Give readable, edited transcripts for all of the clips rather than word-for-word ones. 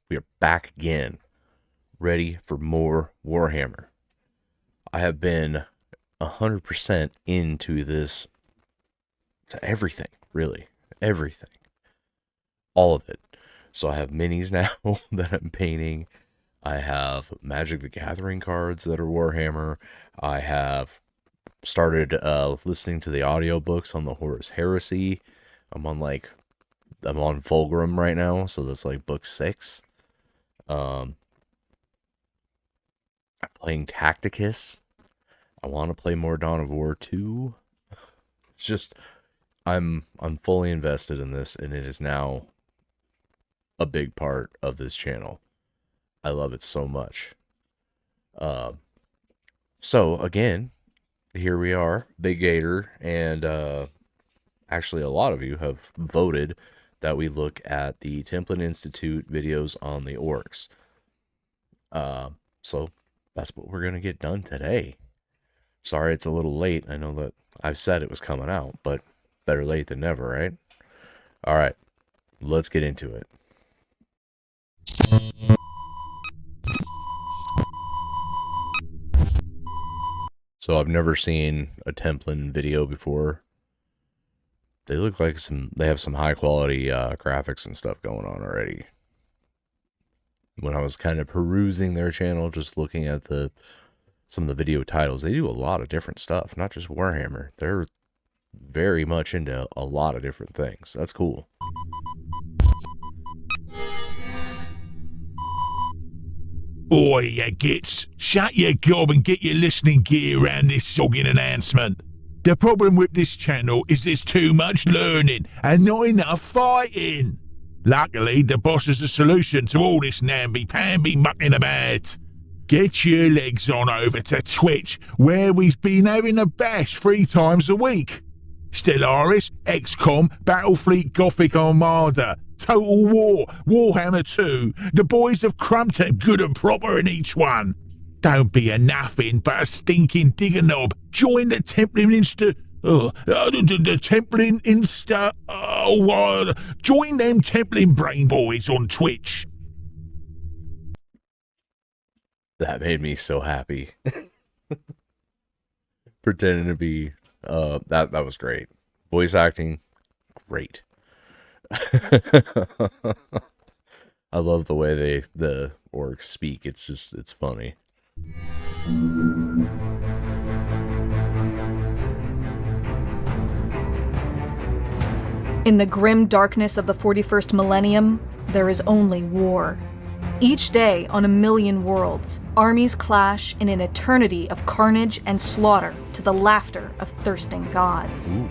We are back again, ready for more Warhammer. I have been 100% into this, to everything, really. Everything. All of it. So I have minis now that I'm painting. I have Magic the Gathering cards that are Warhammer. I have started listening to the audiobooks on the Horus Heresy. I'm on Fulgrim right now, so that's like book 6. I'm playing Tacticus. I want to play more Dawn of War 2. It's just I'm fully invested in this, and it is now a big part of this channel. I love it so much. So again, here we are, Big Gator, and actually a lot of you have voted that we look at the Templin Institute videos on the Orks. So that's what we're gonna get done today. Sorry it's a little late. I know that I've said it was coming out, but better late than never, right? All right, let's get into it. So I've never seen a Templin video before. They look like they have some high quality graphics and stuff going on already. When I was kind of perusing their channel, just looking at some of the video titles, they do a lot of different stuff, not just Warhammer. They're very much into a lot of different things. That's cool. Oi, you gits. Shut your gob and get your listening gear around this sogging announcement. The problem with this channel is there's too much learning and not enough fighting. Luckily, the boss is the solution to all this namby-pamby mucking about. Get your legs on over to Twitch, where we've been having a bash 3 times a week. Stellaris, XCOM, Battlefleet Gothic Armada, Total War, Warhammer 2, the boys of Crumpton good and proper in each one. Don't be a nothing but a stinking digger knob. Join the Templin join them Templin brain boys on Twitch. That made me so happy. Pretending to be that was great. Voice acting, great. I love the way the orcs speak. It's funny. In the grim darkness of the 41st millennium, there is only war. Each day on 1,000,000 worlds, armies clash in an eternity of carnage and slaughter to the laughter of thirsting gods. Ooh.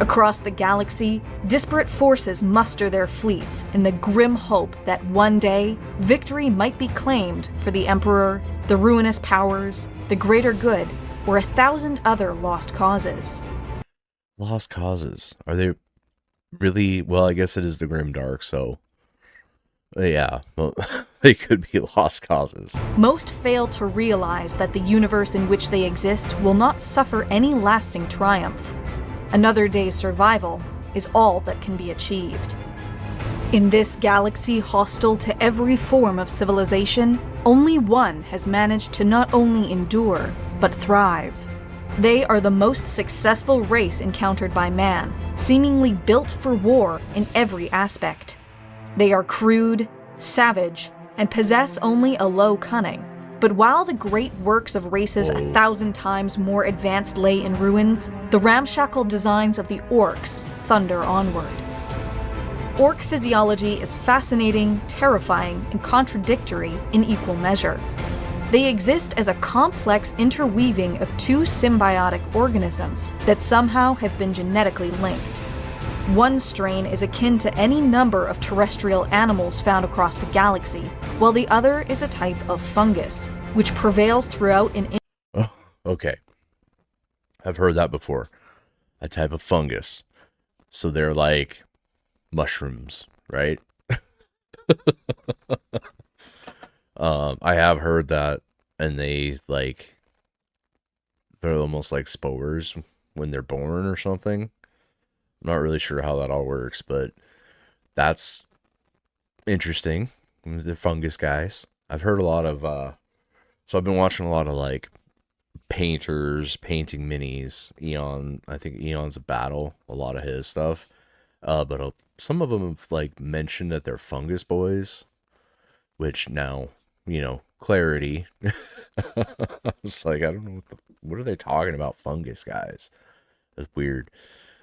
Across the galaxy, disparate forces muster their fleets in the grim hope that one day, victory might be claimed for the Emperor, the ruinous powers, the greater good, or 1,000 other lost causes. Lost causes. Are they really? Well, I guess it is the grim dark, so yeah, well, they could be lost causes. Most fail to realize that the universe in which they exist will not suffer any lasting triumph. Another day's survival is all that can be achieved. In this galaxy hostile to every form of civilization, only one has managed to not only endure, but thrive. They are the most successful race encountered by man, seemingly built for war in every aspect. They are crude, savage, and possess only a low cunning. But while the great works of races 1,000 times more advanced lay in ruins, the ramshackle designs of the Orks thunder onward. Orc physiology is fascinating, terrifying, and contradictory in equal measure. They exist as a complex interweaving of 2 symbiotic organisms that somehow have been genetically linked. One strain is akin to any number of terrestrial animals found across the galaxy, while the other is a type of fungus, which prevails throughout an... Oh, okay. I've heard that before. A type of fungus. So they're like mushrooms, right? I have heard that, and they're almost like spores when they're born or something. I'm not really sure how that all works, but that's interesting. They're fungus guys. I've heard a lot of, so I've been watching a lot of like painters painting minis. I think Eon's a battle, a lot of his stuff. But some of them have like mentioned that they're fungus boys, which now, clarity. It's like, I don't know what are they talking about, fungus guys? That's weird.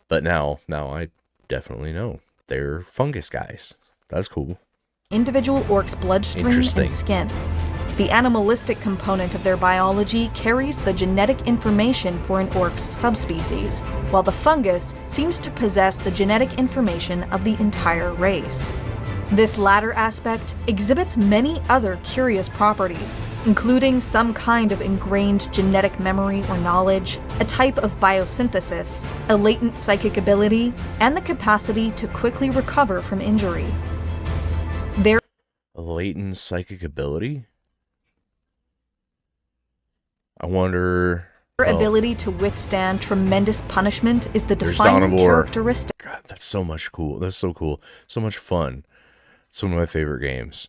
But now I definitely know they're fungus guys. That's cool. Individual orcs' bloodstream and skin. The animalistic component of their biology carries the genetic information for an orc's subspecies, while the fungus seems to possess the genetic information of the entire race. This latter aspect exhibits many other curious properties, including some kind of ingrained genetic memory or knowledge, a type of biosynthesis, a latent psychic ability, and the capacity to quickly recover from injury. A latent psychic ability? I wonder... Their ability to withstand tremendous punishment is the defining characteristic. God, that's so much cool. That's so cool. So much fun. It's one of my favorite games.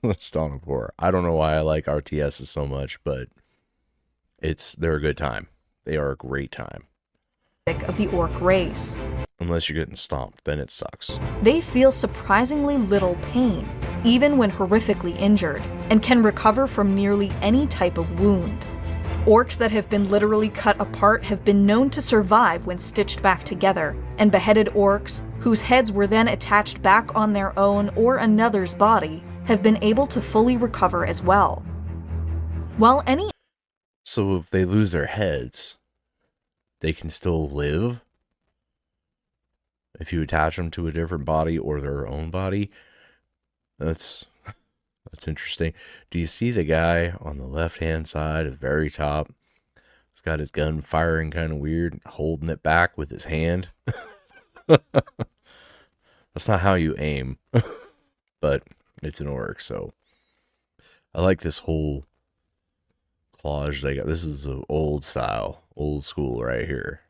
It's Dawn of War. I don't know why I like RTSs so much, but they're a good time. They are a great time. Of the orc race. Unless you're getting stomped, then it sucks. They feel surprisingly little pain, even when horrifically injured, and can recover from nearly any type of wound. Orcs that have been literally cut apart have been known to survive when stitched back together, and beheaded orcs, whose heads were then attached back on their own or another's body, have been able to fully recover as well. So if they lose their heads, they can still live? If you attach them to a different body or their own body? That's interesting. Do you see the guy on the left-hand side at the very top? He's got his gun firing kind of weird, holding it back with his hand. That's not how you aim. But it's an orc, so I like this whole collage they got. This is an old style, old school right here.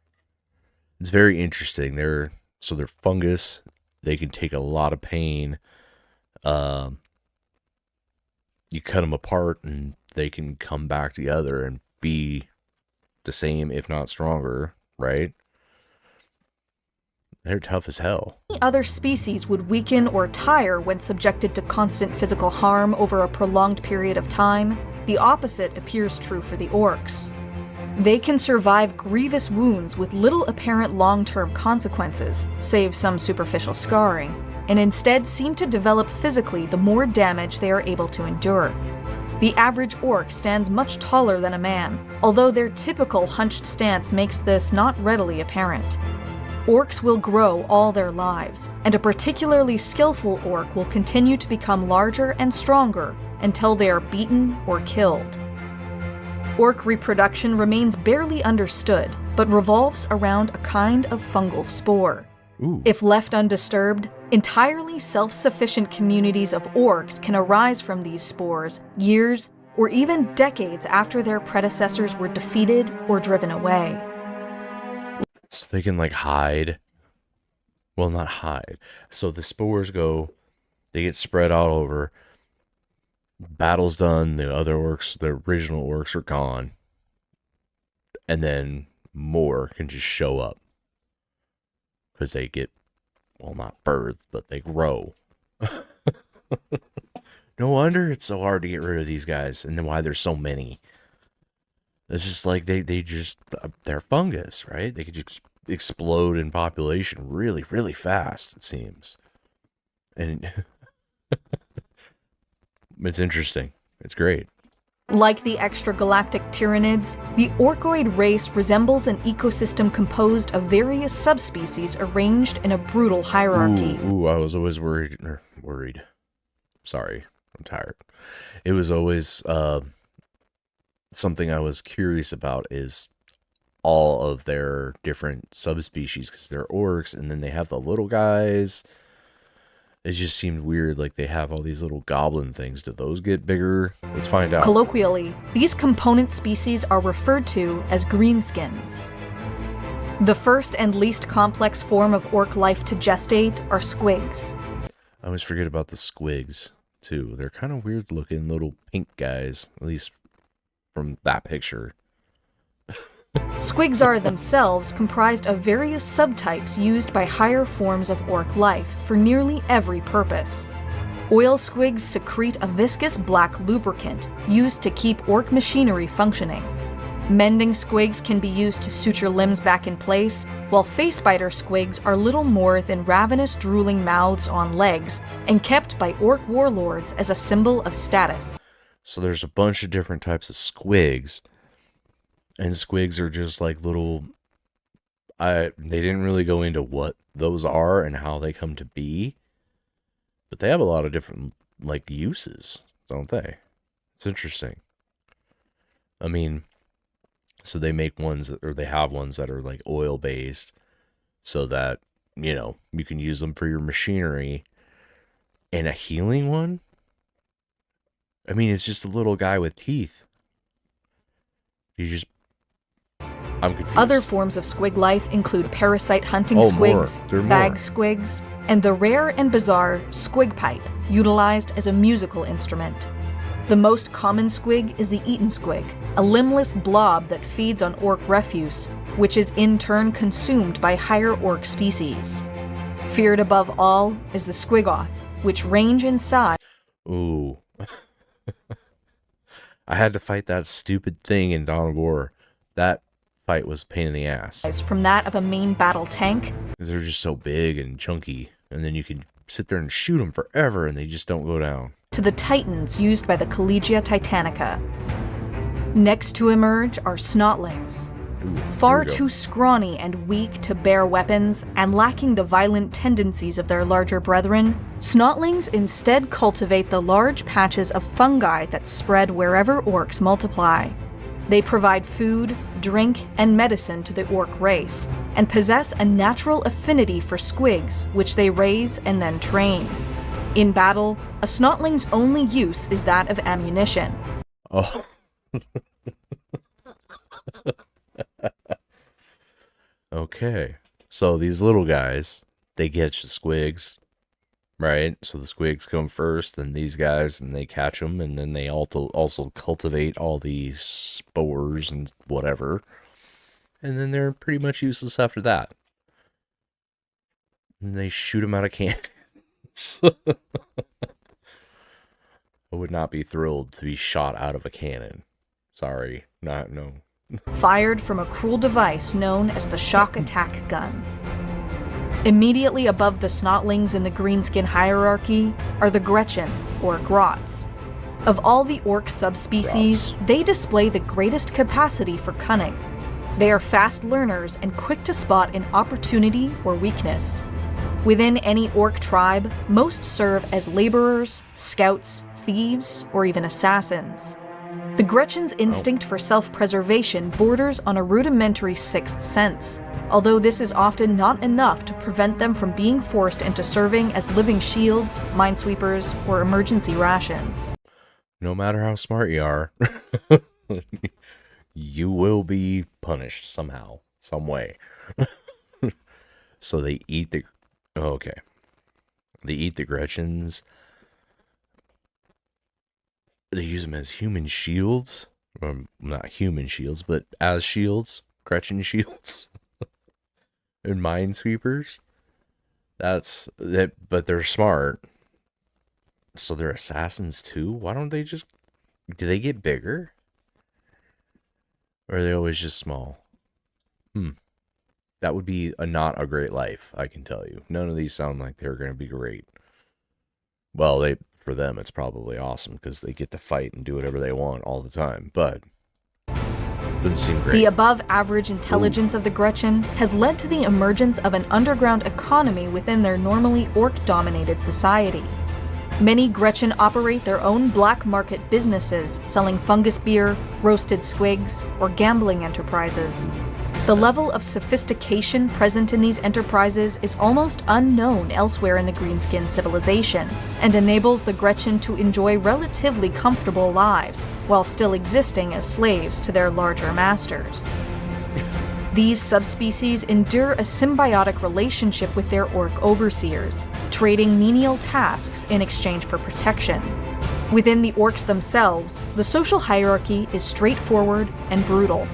It's very interesting. They're fungus. They can take a lot of pain. You cut them apart and they can come back together and be the same, if not stronger, right? They're tough as hell. Other species would weaken or tire when subjected to constant physical harm over a prolonged period of time. The opposite appears true for the orcs. They can survive grievous wounds with little apparent long-term consequences, save some superficial scarring, and instead seem to develop physically the more damage they are able to endure. The average orc stands much taller than a man, although their typical hunched stance makes this not readily apparent. Orcs will grow all their lives, and a particularly skillful orc will continue to become larger and stronger until they are beaten or killed. Orc reproduction remains barely understood, but revolves around a kind of fungal spore. Ooh. If left undisturbed, entirely self-sufficient communities of orcs can arise from these spores years or even decades after their predecessors were defeated or driven away. So they can like hide. Well, not hide. So the spores they get spread all over. Battle's done, the other orcs, the original orcs are gone. And then more can just show up. Because they get, well, not birthed, but they grow. No wonder it's so hard to get rid of these guys, and then why there's so many. It's just like they're fungus, right? They could just explode in population really, really fast, it seems. And it's interesting. It's great. Like the extragalactic Tyranids, the Orkoid race resembles an ecosystem composed of various subspecies arranged in a brutal hierarchy. Ooh, I was always worried. Sorry, I'm tired. It was always something I was curious about is all of their different subspecies, because they're orcs, and then they have the little guys. It just seemed weird, like they have all these little goblin things. Do those get bigger? Let's find out. Colloquially, these component species are referred to as greenskins. The first and least complex form of orc life to gestate are squigs. I always forget about the squigs. too. They're kind of weird looking little pink guys, at least from that picture. Squigs are themselves comprised of various subtypes used by higher forms of orc life for nearly every purpose. Oil squigs secrete a viscous black lubricant used to keep orc machinery functioning. Mending squigs can be used to suture limbs back in place, while facebiter squigs are little more than ravenous drooling mouths on legs and kept by orc warlords as a symbol of status. So there's a bunch of different types of squigs. And squigs are just like little, they didn't really go into what those are and how they come to be, but they have a lot of different like uses, don't they? It's interesting. I mean, so they make ones, or they have ones that are like oil based so that, you know, you can use them for your machinery. And a healing one? I mean, it's just a little guy with teeth. I'm confused. Other forms of squig life include parasite hunting squigs, more. bag squigs, and the rare and bizarre squig pipe, utilized as a musical instrument. The most common squig is the eaten squig, a limbless blob that feeds on orc refuse, which is in turn consumed by higher orc species. Feared above all is the squigoth, which range in size. Ooh. I had to fight that stupid thing in Dawn of War. That fight was a pain in the ass. From that of a main battle tank. They're just so big and chunky, and then you can sit there and shoot them forever and they just don't go down. To the titans used by the Collegia Titanica. Next to emerge are snotlings. Far too scrawny and weak to bear weapons, and lacking the violent tendencies of their larger brethren, snotlings instead cultivate the large patches of fungi that spread wherever orcs multiply. They provide food, drink, and medicine to the orc race, and possess a natural affinity for squigs, which they raise and then train. In battle, a snotling's only use is that of ammunition. Oh. Okay, so these little guys, they catch the squigs, right? So the squigs come first, then these guys, and they catch them, and then they also cultivate all these spores and whatever, and then they're pretty much useless after that. And they shoot them out of cannons. I would not be thrilled to be shot out of a cannon. Sorry, no. Fired from a cruel device known as the shock attack gun. Immediately above the snotlings in the greenskin hierarchy are the Gretchen, or grots. Of all the orc subspecies, they display the greatest capacity for cunning. They are fast learners and quick to spot an opportunity or weakness. Within any orc tribe, most serve as laborers, scouts, thieves, or even assassins. The Gretchen's instinct for self-preservation borders on a rudimentary sixth sense, although this is often not enough to prevent them from being forced into serving as living shields, minesweepers, or emergency rations. No matter how smart you are, you will be punished somehow, some way. So they eat the... Oh, okay. They eat the Gretchens. They use them as human shields. Not human shields, but as shields. Gretchen shields. And minesweepers. That's that, but they're smart. So they're assassins too? Why don't they just... Do they get bigger? Or are they always just small? That would be not a great life, I can tell you. None of these sound like they're going to be great. Well, for them, it's probably awesome because they get to fight and do whatever they want all the time, but doesn't seem great. The above-average intelligence of the Gretchen has led to the emergence of an underground economy within their normally orc-dominated society. Many Gretchen operate their own black market businesses, selling fungus beer, roasted squigs, or gambling enterprises. The level of sophistication present in these enterprises is almost unknown elsewhere in the Greenskin civilization, and enables the Gretchen to enjoy relatively comfortable lives, while still existing as slaves to their larger masters. These subspecies endure a symbiotic relationship with their orc overseers, trading menial tasks in exchange for protection. Within the orcs themselves, the social hierarchy is straightforward and brutal.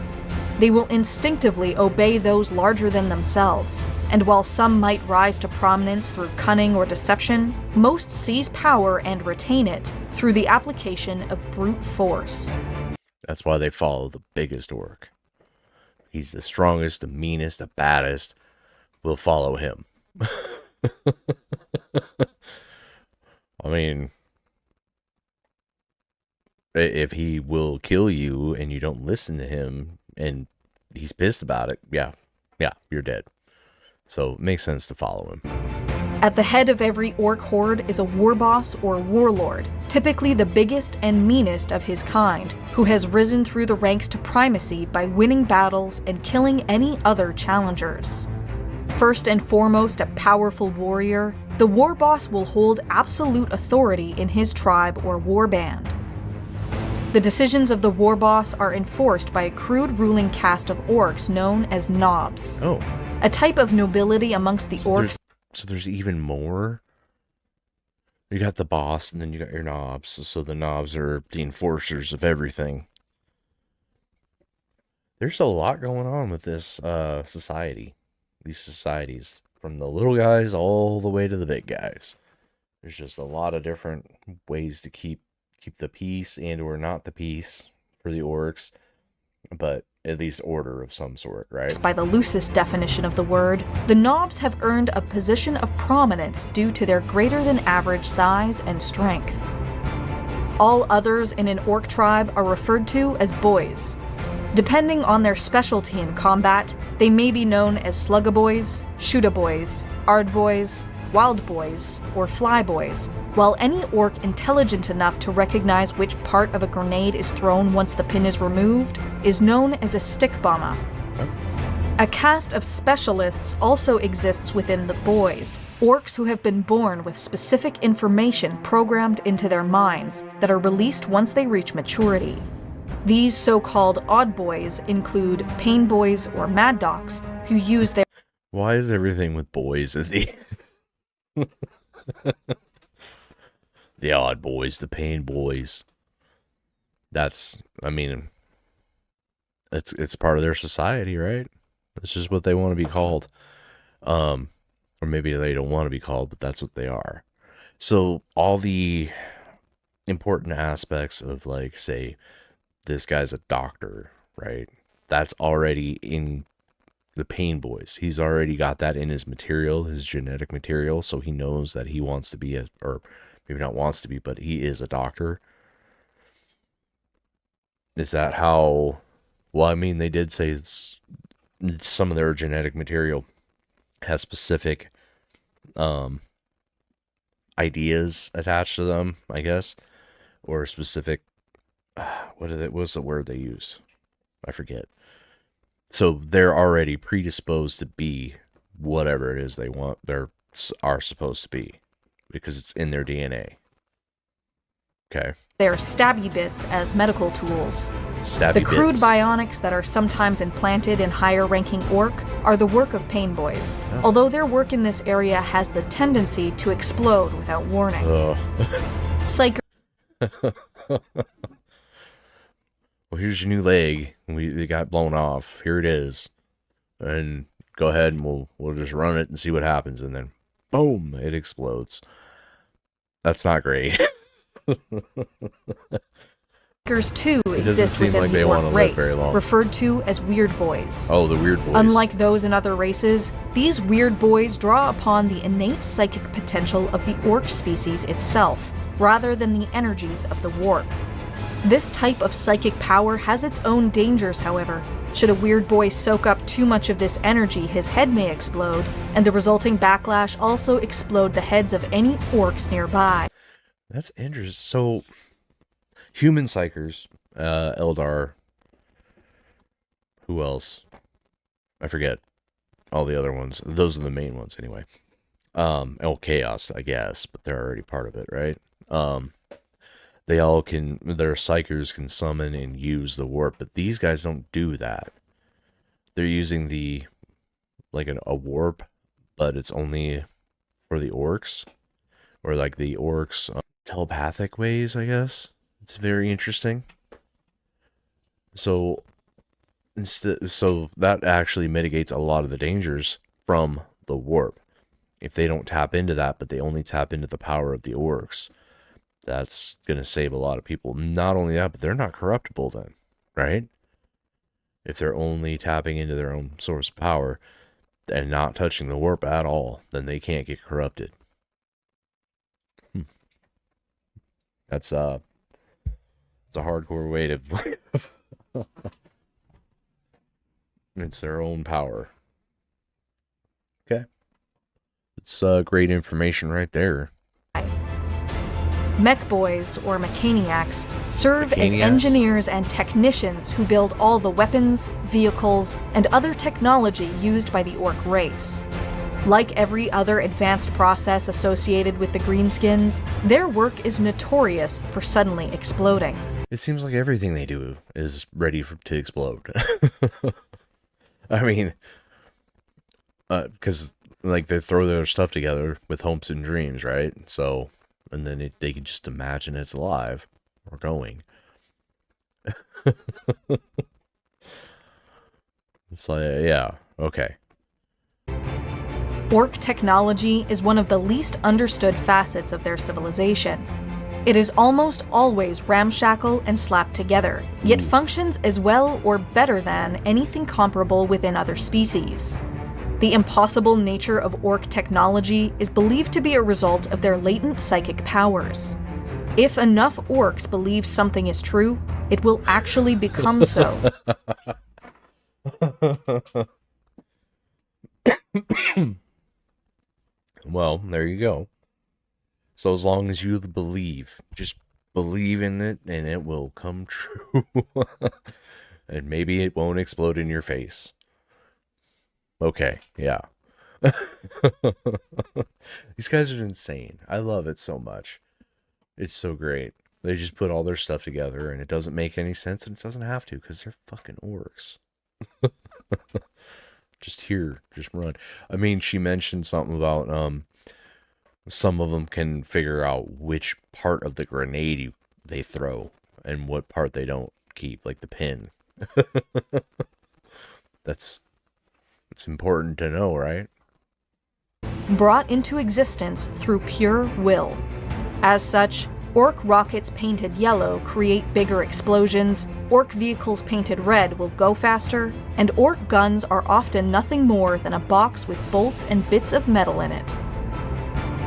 They will instinctively obey those larger than themselves, and while some might rise to prominence through cunning or deception, most seize power and retain it through the application of brute force. That's why they follow the biggest orc. He's the strongest, the meanest, the baddest. We'll follow him. I mean, if he will kill you and you don't listen to him and he's pissed about it, yeah, you're dead. So it makes sense to follow him. At the head of every orc horde is a war boss or warlord, typically the biggest and meanest of his kind, who has risen through the ranks to primacy by winning battles and killing any other challengers. First and foremost a powerful warrior, the war boss will hold absolute authority in his tribe or warband. The decisions of the war boss are enforced by a crude ruling caste of orcs known as knobs. Oh. A type of nobility amongst the orcs. So there's even more? You got the boss, and then you got your knobs. So the knobs are the enforcers of everything. There's a lot going on with this society. These societies. From the little guys all the way to the big guys. There's just a lot of different ways to keep the peace and or not the peace for the orcs. But at least order of some sort, right? By the loosest definition of the word, the knobs have earned a position of prominence due to their greater than average size and strength. All others in an orc tribe are referred to as boys. Depending on their specialty in combat, they may be known as sluggaboys, shootaboys, ardboys, wildboys, or flyboys, while any orc intelligent enough to recognize which part of a grenade is thrown once the pin is removed is known as a stick bomber. A caste of specialists also exists within the boys, orcs who have been born with specific information programmed into their minds that are released once they reach maturity. These so-called odd boys include pain boys or mad docs who use their... Why is everything with boys at the the odd boys, the pain boys? That's, I mean, it's part of their society, right? It's just what they want to be called. Or maybe they don't want to be called, but that's what they are. So all the important aspects of, like, say, this guy's a doctor, right? That's already in the pain boys. He's already got that in his material, his genetic material, so he knows that he wants to be or maybe not wants to be, but he is a doctor. Is that how... Well, I mean, they did say some of their genetic material has specific ideas attached to them, I guess, or specific... what's the word they use? I forget. So they're already predisposed to be whatever it is they want. Are supposed to be, because it's in their DNA. Okay. Their stabby bits as medical tools. The crude bionics that are sometimes implanted in higher-ranking orc are the work of pain boys, although their work in this area has the tendency to explode without warning. Psych. Well, here's your new leg. We got blown off. Here it is. And go ahead and we'll just run it and see what happens. And then, boom, it explodes. That's not great. Psychers too exist within the orc race, referred to as weird boys. Oh, the weird boys. Unlike those in other races, these weird boys draw upon the innate psychic potential of the orc species itself, rather than the energies of the warp. This type of psychic power has its own dangers, however. Should a weird boy soak up too much of this energy, his head may explode, and the resulting backlash also explode the heads of any orcs nearby. That's interesting. So, human psychers, Eldar, who else? I forget all the other ones. Those are the main ones, anyway. Chaos, I guess, but they're already part of it, right? They all their psychers can summon and use the warp, but these guys don't do that. they're using the like a warp, but it's only for the orcs, or like the orcs telepathic ways, I guess. It's very interesting. So so that actually mitigates a lot of the dangers from the warp. If they don't tap into that, but they only tap into the power of the orcs, that's going to save a lot of people. Not only that, but they're not corruptible then, right? If they're only tapping into their own source of power and not touching the warp at all, then they can't get corrupted. That's it's a hardcore way to it's their own power. Okay. It's great information right there. Mech boys, or mechaniacs, serve as engineers and technicians who build all the weapons, vehicles, and other technology used by the orc race. Like every other advanced process associated with the greenskins, their work is notorious for suddenly exploding. It seems like everything they do is ready to explode. I mean, because like they throw their stuff together with hopes and dreams, right? So, and then they can just imagine it's alive or going. It's like, yeah, okay. Orc technology is one of the least understood facets of their civilization. It is almost always ramshackle and slapped together, yet functions as well or better than anything comparable within other species. The impossible nature of orc technology is believed to be a result of their latent psychic powers. If enough orcs believe something is true, it will actually become so. Well, there you go. So as long as you believe, just believe in it and it will come true. And maybe it won't explode in your face. Okay, yeah. These guys are insane. I love it so much. It's so great. They just put all their stuff together and it doesn't make any sense, and it doesn't have to because they're fucking orcs. Just run. I mean, she mentioned something about some of them can figure out which part of the grenade they throw and what part they don't keep, like the pin. It's important to know, right? Brought into existence through pure will. As such, orc rockets painted yellow create bigger explosions, orc vehicles painted red will go faster, and orc guns are often nothing more than a box with bolts and bits of metal in it.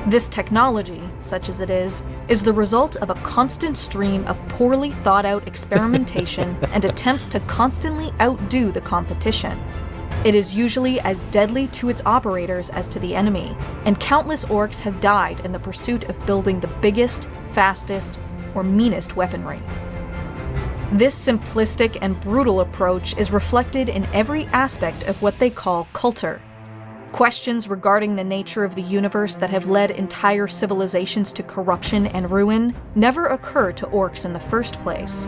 This technology, such as it is the result of a constant stream of poorly thought out experimentation and attempts to constantly outdo the competition. It is usually as deadly to its operators as to the enemy, and countless orcs have died in the pursuit of building the biggest, fastest, or meanest weaponry. This simplistic and brutal approach is reflected in every aspect of what they call culture. Questions regarding the nature of the universe that have led entire civilizations to corruption and ruin never occur to orcs in the first place.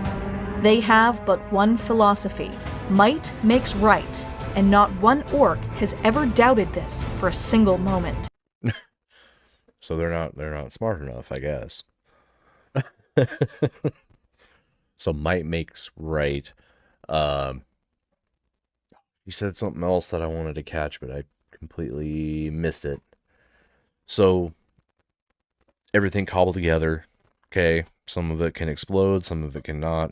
They have but one philosophy: might makes right, and not one orc has ever doubted this for a single moment. So they're not smart enough, I guess. So might makes right. You said something else that I wanted to catch, but I completely missed it. So everything cobbled together. Okay, some of it can explode, some of it cannot.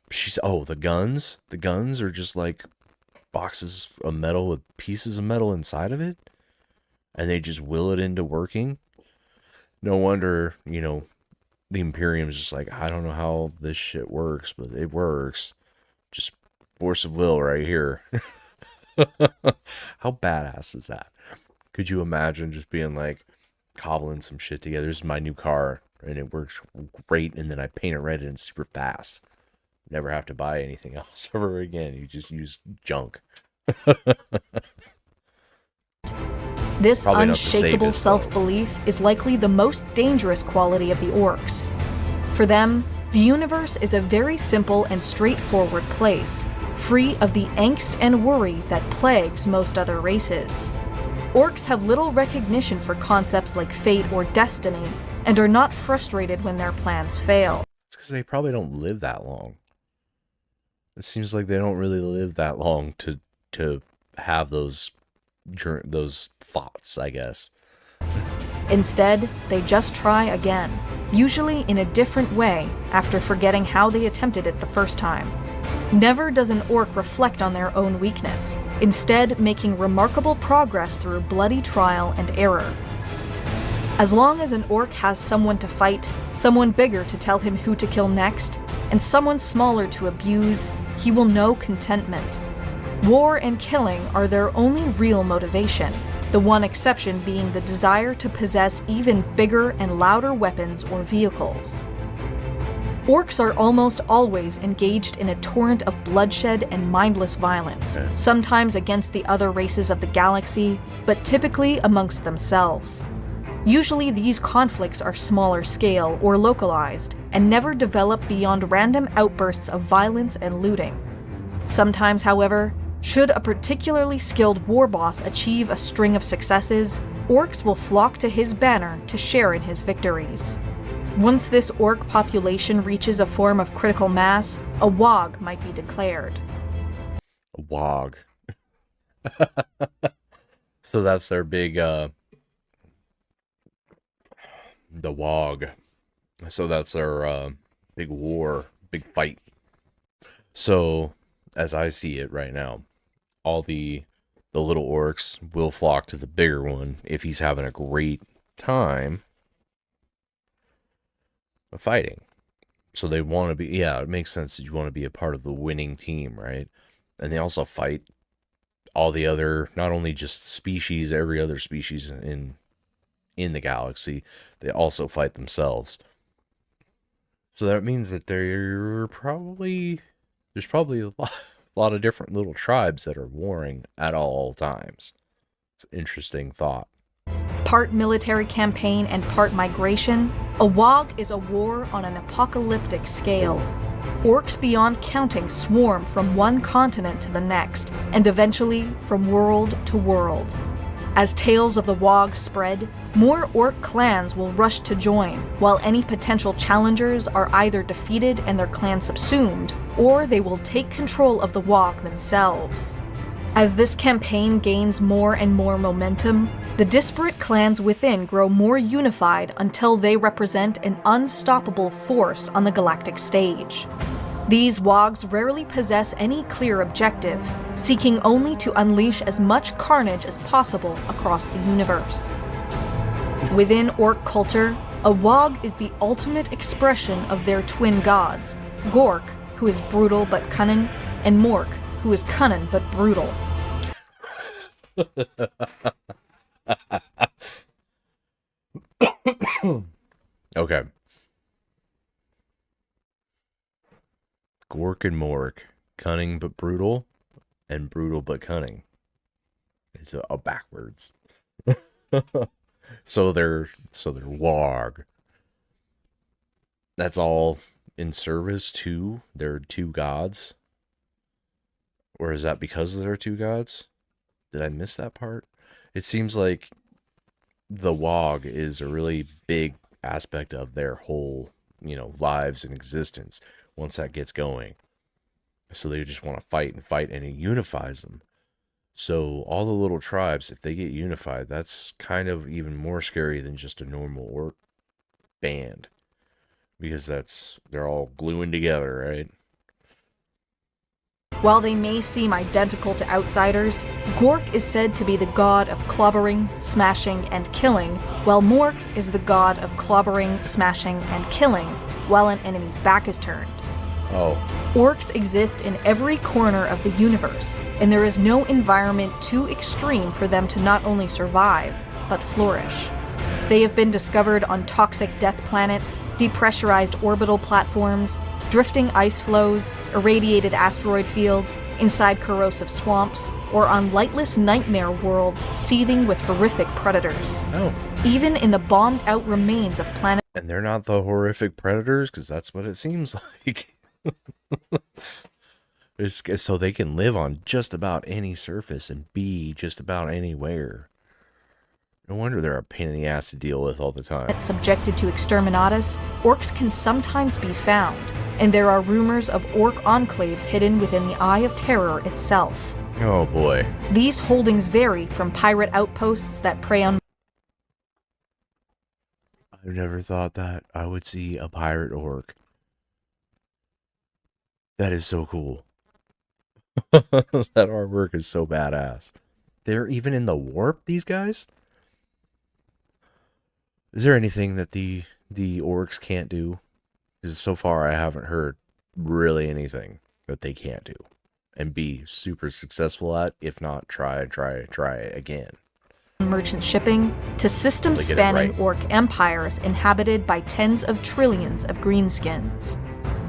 The guns. The guns are just like boxes of metal with pieces of metal inside of it, and they just will it into working. No wonder, the Imperium's just like, I don't know how this shit works, but it works. Just force of will right here. How badass is that? Could you imagine just being like cobbling some shit together? This is my new car and it works great, and then I paint it red and it's super fast. Never have to buy anything else ever again. You just use junk. This unshakable self-belief is likely the most dangerous quality of the orcs. For them, the universe is a very simple and straightforward place, free of the angst and worry that plagues most other races. Orks have little recognition for concepts like fate or destiny, and are not frustrated when their plans fail. It's because they probably don't live that long. It seems like they don't really live that long to have those thoughts, I guess. Instead, they just try again, usually in a different way after forgetting how they attempted it the first time. Never does an orc reflect on their own weakness, instead making remarkable progress through bloody trial and error. As long as an orc has someone to fight, someone bigger to tell him who to kill next, and someone smaller to abuse, he will know contentment. War and killing are their only real motivation, the one exception being the desire to possess even bigger and louder weapons or vehicles. Orcs are almost always engaged in a torrent of bloodshed and mindless violence, sometimes against the other races of the galaxy, but typically amongst themselves. Usually these conflicts are smaller scale or localized, and never develop beyond random outbursts of violence and looting. Sometimes, however, should a particularly skilled war boss achieve a string of successes, orcs will flock to his banner to share in his victories. Once this orc population reaches a form of critical mass, a WOG might be declared. A WOG. So that's their big, the WOG. So that's their big war, big fight. So, as I see it right now, all the little orcs will flock to the bigger one if he's having a great time of fighting. So they want to be, yeah, it makes sense that you want to be a part of the winning team, right? And they also fight all the other, not only just species, every other species in the galaxy, they also fight themselves. So that means that there's probably a lot of different little tribes that are warring at all times. It's an interesting thought. Part military campaign and part migration, a WOG is a war on an apocalyptic scale. Orcs beyond counting swarm from one continent to the next, and eventually from world to world. As tales of the WOG spread, more orc clans will rush to join, while any potential challengers are either defeated and their clan subsumed, or they will take control of the WOG themselves. As this campaign gains more and more momentum, the disparate clans within grow more unified until they represent an unstoppable force on the galactic stage. These WOGs rarely possess any clear objective, seeking only to unleash as much carnage as possible across the universe. Within orc culture, a WOG is the ultimate expression of their twin gods, Gork, who is brutal but cunning, and Mork, who is cunning but brutal. Okay. Gork and Mork, cunning but brutal, and brutal but cunning. It's a backwards. So they're WOG. That's all in service to their two gods? Or is that because they're two gods? Did I miss that part? It seems like the WOG is a really big aspect of their whole, lives and existence once that gets going. So they just want to fight, and it unifies them. So all the little tribes, if they get unified, that's kind of even more scary than just a normal orc band. Because they're all gluing together, right? While they may seem identical to outsiders, Gork is said to be the god of clobbering, smashing, and killing, while Mork is the god of clobbering, smashing, and killing, while an enemy's back is turned. Oh. Orcs exist in every corner of the universe, and there is no environment too extreme for them to not only survive, but flourish. They have been discovered on toxic death planets, depressurized orbital platforms, drifting ice floes, irradiated asteroid fields, inside corrosive swamps, or on lightless nightmare worlds seething with horrific predators. Oh. Even in the bombed-out remains of planets. And they're not the horrific predators, because that's what it seems like. So they can live on just about any surface and be just about anywhere. No wonder they're a pain in the ass to deal with all the time. Subjected to exterminatus, orcs can sometimes be found, and there are rumors of orc enclaves hidden within the Eye of Terror itself. Oh boy. These holdings vary from pirate outposts that prey on... I've never thought that I would see a pirate orc. That is so cool. That artwork is so badass. They're even in the warp, these guys? Is there anything that the orcs can't do? Because so far I haven't heard really anything that they can't do and be super successful at. If not, try again. Merchant shipping to system-spanning orc empires inhabited by tens of trillions of greenskins.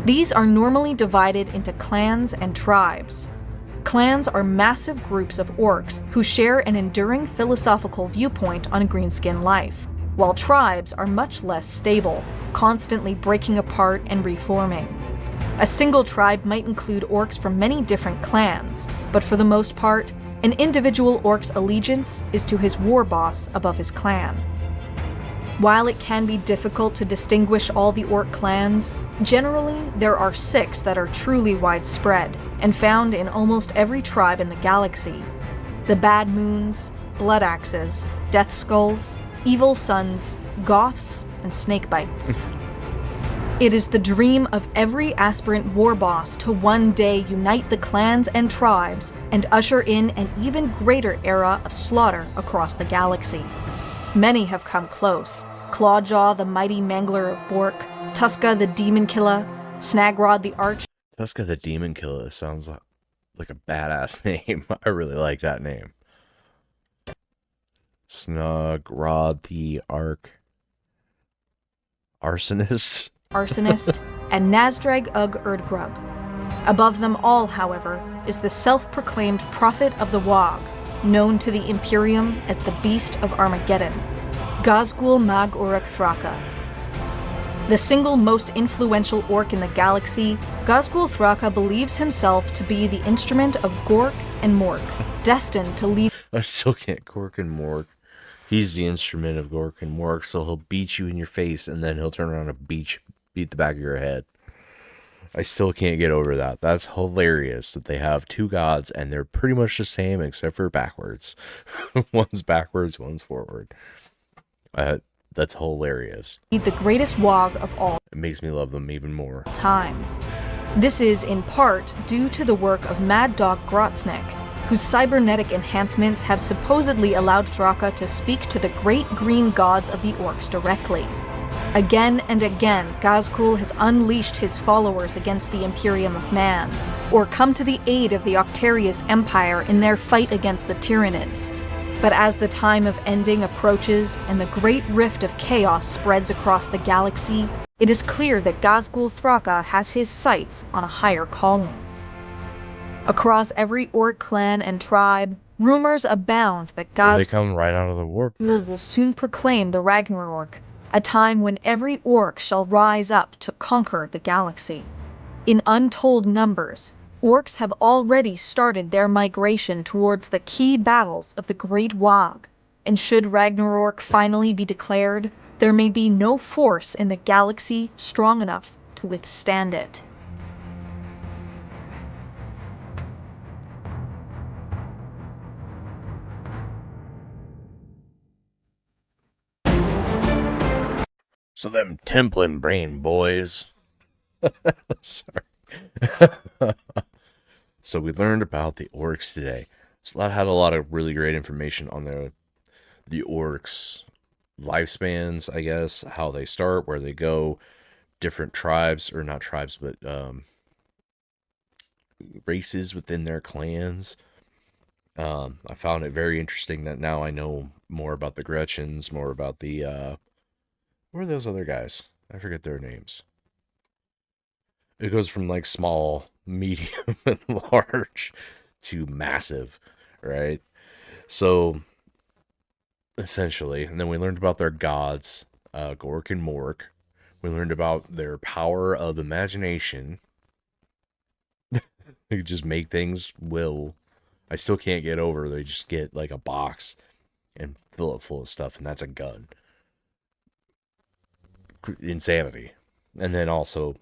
These are normally divided into clans and tribes. Clans are massive groups of orcs who share an enduring philosophical viewpoint on greenskin life, while tribes are much less stable, constantly breaking apart and reforming. A single tribe might include orcs from many different clans, but for the most part, an individual orc's allegiance is to his war boss above his clan. While it can be difficult to distinguish all the orc clans, generally there are 6 that are truly widespread and found in almost every tribe in the galaxy: the Bad Moons, Blood Axes, Death Skulls, Evil Suns, Goths, and Snakebites. It is the dream of every aspirant war boss to one day unite the clans and tribes and usher in an even greater era of slaughter across the galaxy. Many have come close: Clawjaw, the mighty mangler of Bork, Tuska, the demon killer, Snagrod, the arch... Tuska, the demon killer sounds like a badass name. I really like that name. Snagrod, the Arsonist, and Nazdrag Ugg Erdgrub. Above them all, however, is the self-proclaimed prophet of the Wog, known to the Imperium as the Beast of Armageddon, Ghazghul Mag Uruk Thraka. The single most influential orc in the galaxy, Ghazghul Thraka believes himself to be the instrument of Gork and Mork, destined to lead... I still can't Gork and Mork. He's the instrument of Gork and Mork, so he'll beat you in your face and then he'll turn around and beat the back of your head. I still can't get over that. That's hilarious that they have 2 gods and they're pretty much the same except for backwards. One's backwards, one's forward. That's hilarious. The greatest Wog of all. It makes me love them even more. Time. This is in part due to the work of Mad Dog Grotznik, whose cybernetic enhancements have supposedly allowed Thraka to speak to the great green gods of the orcs directly. Again and again, Ghazghul has unleashed his followers against the Imperium of Man, or come to the aid of the Octarius Empire in their fight against the Tyranids. But as the time of ending approaches and the great rift of chaos spreads across the galaxy, it is clear that Ghazghul Thraka has his sights on a higher calling. Across every orc clan and tribe, rumors abound that They come right out of the warp. will soon proclaim the Ragnarok, a time when every orc shall rise up to conquer the galaxy. In untold numbers, orcs have already started their migration towards the key battles of the Great Wog, and should Ragnarok finally be declared, there may be no force in the galaxy strong enough to withstand it. So them Templin brain boys. Sorry. So we learned about the orcs today. Slot had a lot of really great information on the orcs lifespans, I guess, how they start, where they go, different tribes, or not tribes, but races within their clans. I found it very interesting that now I know more about the Gretchens, more about the what are those other guys? I forget their names. It goes from like small, medium, and large to massive, right? So essentially, and then we learned about their gods, Gork and Mork. We learned about their power of imagination. They just make things will. I still can't get over. They just get like a box and fill it full of stuff, and that's a gun. Insanity. And then also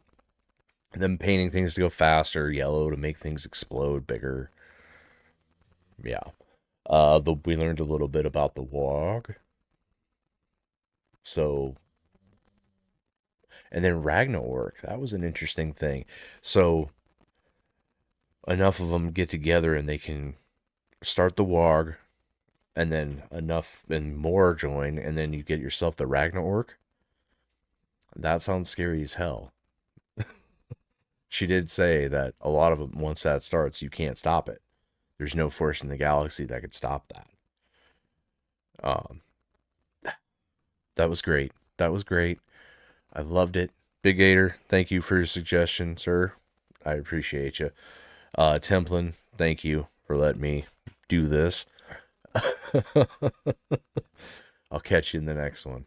them painting things to go faster, yellow to make things explode bigger. Yeah. We learned a little bit about the Warg. So, and then Ragnarok. That was an interesting thing. So, enough of them get together and they can start the Warg, and then enough and more join, and then you get yourself the Ragnarok. That sounds scary as hell. She did say that a lot of them, once that starts, you can't stop it. There's no force in the galaxy that could stop that. Um, that was great. That was great. I loved it. Big Gator, thank you for your suggestion, sir. I appreciate you. Templin, thank you for letting me do this. I'll catch you in the next one.